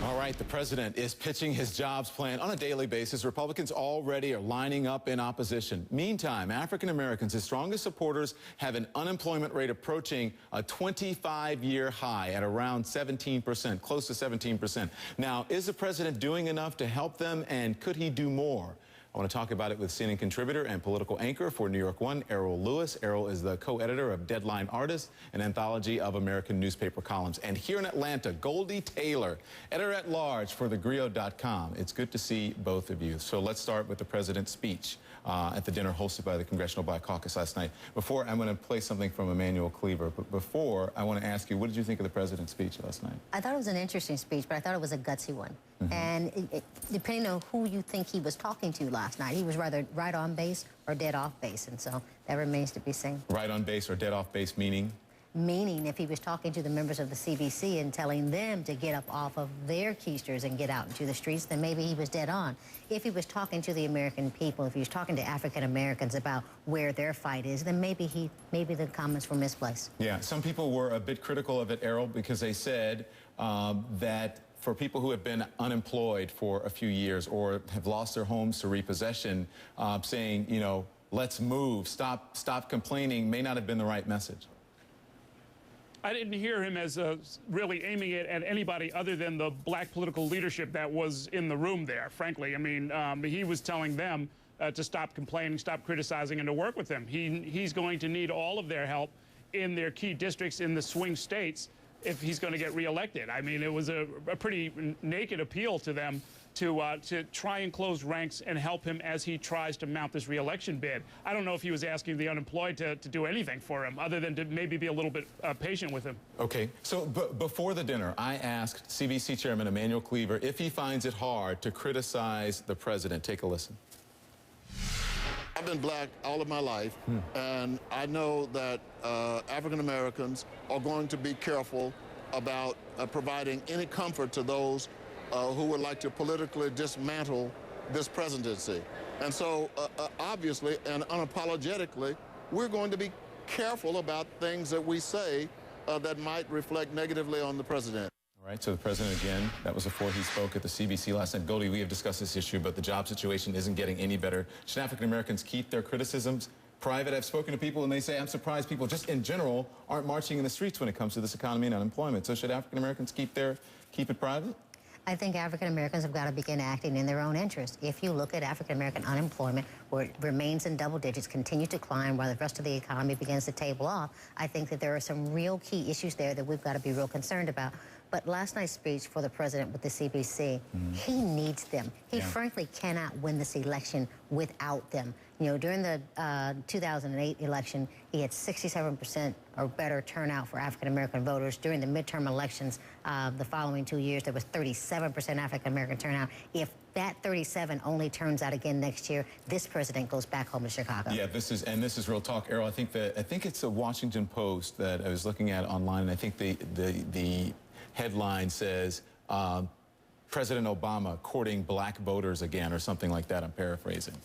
All right, the president is pitching his jobs plan on a daily basis. Republicans already are lining up in opposition. Meantime, African Americans, his strongest supporters, have an unemployment rate approaching a 25-year high at around 17%, close to 17%. Now, is the president doing enough to help them, and could he do more? I want to talk about it with CNN contributor and political anchor for New York One, Errol Lewis. Errol is the co-editor of Deadline Artists, an anthology of American newspaper columns. And here in Atlanta, Goldie Taylor, editor-at-large for thegrio.com. It's good to see both of you. So let's start with the president's speech at the dinner hosted by the Congressional Black Caucus last night. Before, I'm going to play something from Emanuel Cleaver. But before, I want to ask you, what did you think of the president's speech last night? I thought it was an interesting speech, but I thought it was a gutsy one. And depending on who you think he was talking to last night, he was rather right on base or dead off base, and so that remains to be seen. Right on base or dead off base meaning? Meaning if he was talking to the members of the CBC and telling them to get up off of their keisters and get out into the streets, then maybe he was dead on. If he was talking to the American people, if he was talking to African Americans about where their fight is, then maybe the comments were misplaced. Yeah, some people were a bit critical of it, Errol, because they said that for people who have been unemployed for a few years or have lost their homes to repossession, saying, you know, let's move, stop complaining, may not have been the right message. I didn't hear him as really aiming it at anybody other than the black political leadership that was in the room there, frankly. I mean, he was telling them to stop complaining, stop criticizing, and to work with him. He's going to need all of their help in their key districts in the swing states if he's going to get reelected. I mean, it was a pretty naked appeal to them to try and close ranks and help him as he tries to mount this reelection bid. I don't know if he was asking the unemployed to do anything for him other than to maybe be a little bit patient with him. Okay, so before the dinner, I asked CBC Chairman Emanuel Cleaver if he finds it hard to criticize the president. Take a listen. I've been black all of my life, and I know that African Americans are going to be careful about providing any comfort to those who would like to politically dismantle this presidency. And so, obviously and unapologetically, we're going to be careful about things that we say that might reflect negatively on the president. All right, so the president again, that was before he spoke at the CBC last night. Goldie, we have discussed this issue, but the job situation isn't getting any better. Should African Americans keep their criticisms private? I've spoken to people and they say, I'm surprised people just in general aren't marching in the streets when it comes to this economy and unemployment. So should African Americans keep it private? I think African Americans have got to begin acting in their own interest. If you look at African American unemployment, where it remains in double digits, continues to climb while the rest of the economy begins to table off, I think that there are some real key issues there that we've got to be real concerned about. But last night's speech for the president with the CBC, he needs them. He frankly cannot win this election without them. You know, during the 2008 election, he had 67% or better turnout for African-American voters. During the midterm elections, the following 2 years, there was 37% African-American turnout. If that 37 only turns out again next year, this president goes back home to Chicago. Yeah, this is real talk, Errol. I think it's a Washington Post that I was looking at online, and I think the headline says, President Obama courting black voters again, or something like that. I'm paraphrasing.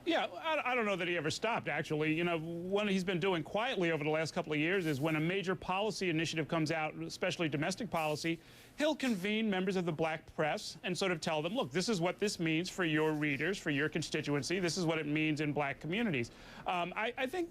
Yeah, I don't know that he ever stopped, actually. You know, what he's been doing quietly over the last couple of years is when a major policy initiative comes out, especially domestic policy, he'll convene members of the black press and sort of tell them, look, this is what this means for your readers, for your constituency. This is what it means in black communities. I think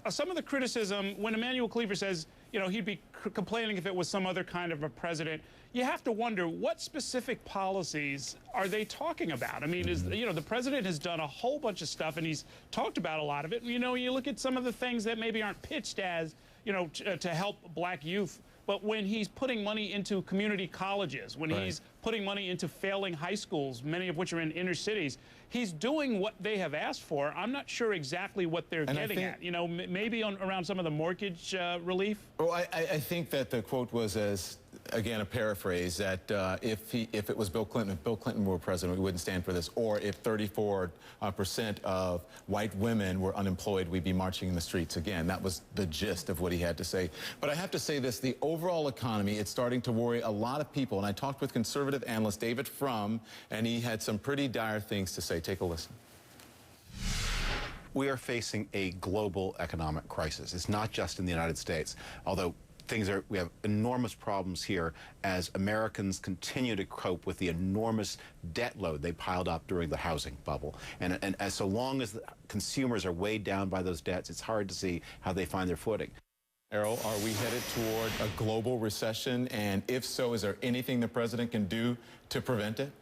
some of the criticism, when Emanuel Cleaver says, you know, he'd be complaining if it was some other kind of a president, you have to wonder what specific policies are they talking about? I mean, you know, the president has done a whole bunch of stuff and he's talked about a lot of it. You know, you look at some of the things that maybe aren't pitched as, you know, to help black youth. But when he's putting money into community colleges, when he's putting money into failing high schools, many of which are in inner cities, he's doing what they have asked for. I'm not sure exactly what they're getting at. You know, maybe around some of the mortgage relief. Well, I think that the quote was, as again, a paraphrase, that if it was Bill Clinton, if Bill Clinton were president, we wouldn't stand for this. Or if 34% of white women were unemployed, we'd be marching in the streets again. That was the gist of what he had to say. But I have to say this, the overall economy, it's starting to worry a lot of people. And I talked with conservative analyst David Frum, and he had some pretty dire things to say. Take a listen. We are facing a global economic crisis. It's not just in the United States, although we have enormous problems here as Americans continue to cope with the enormous debt load they piled up during the housing bubble. And as so long as the consumers are weighed down by those debts, it's hard to see how they find their footing. Errol, are we headed toward a global recession? And if so, is there anything the president can do to prevent it?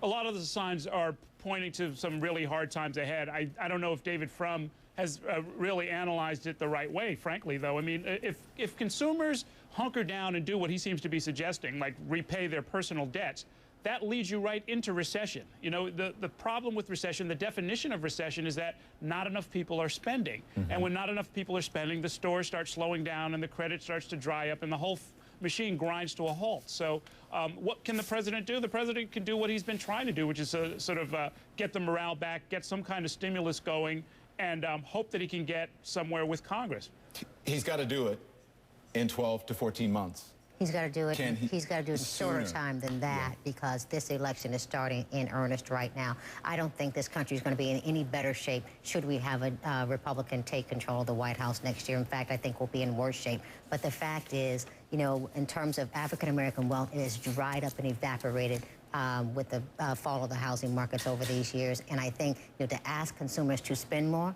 A lot of the signs are pointing to some really hard times ahead. I don't know if David Frum has really analyzed it the right way, frankly, though. I mean, if consumers hunker down and do what he seems to be suggesting, like repay their personal debts, that leads you right into recession. You know, the problem with recession, the definition of recession is that not enough people are spending. And when not enough people are spending, the stores start slowing down and the credit starts to dry up and the whole machine grinds to a halt. So what can the president do? The president can do what he's been trying to do, which is sort of get the morale back, get some kind of stimulus going, and hope that he can get somewhere with Congress. He's got to do it in 12 to 14 months. He's got to do it. He's got to do it in shorter time than that, because this election is starting in earnest right now. I don't think this country is going to be in any better shape should we have a Republican take control of the White House next year. In fact, I think we'll be in worse shape. But the fact is, you know, in terms of African-American wealth, it has dried up and evaporated with the fall of the housing markets over these years. And I think, you know, to ask consumers to spend more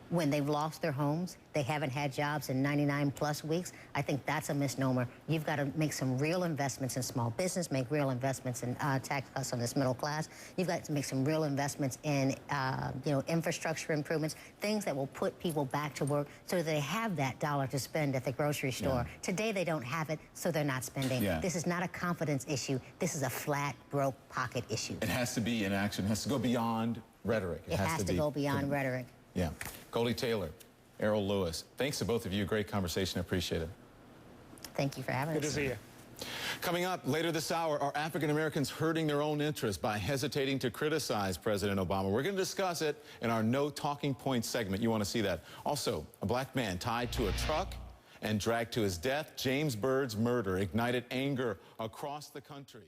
when they've lost their homes, they haven't had jobs in 99+ weeks, I think that's a misnomer. You've got to make some real investments in small business, make real investments in tax cuts on this middle class. You've got to make some real investments in, you know, infrastructure improvements, things that will put people back to work so that they have that dollar to spend at the grocery store. Today they don't have it, so they're not spending. This is not a confidence issue. This is a flat, broke pocket issue. It has to be in action. It has to go beyond rhetoric. It has to go beyond rhetoric. Yeah. Goldie Taylor, Errol Lewis, thanks to both of you. Great conversation. I appreciate it. Thank you for having us. Good to see you. Coming up later this hour, are African Americans hurting their own interests by hesitating to criticize President Obama? We're going to discuss it in our No Talking Points segment. You want to see that. Also, a black man tied to a truck and dragged to his death. James Byrd's murder ignited anger across the country.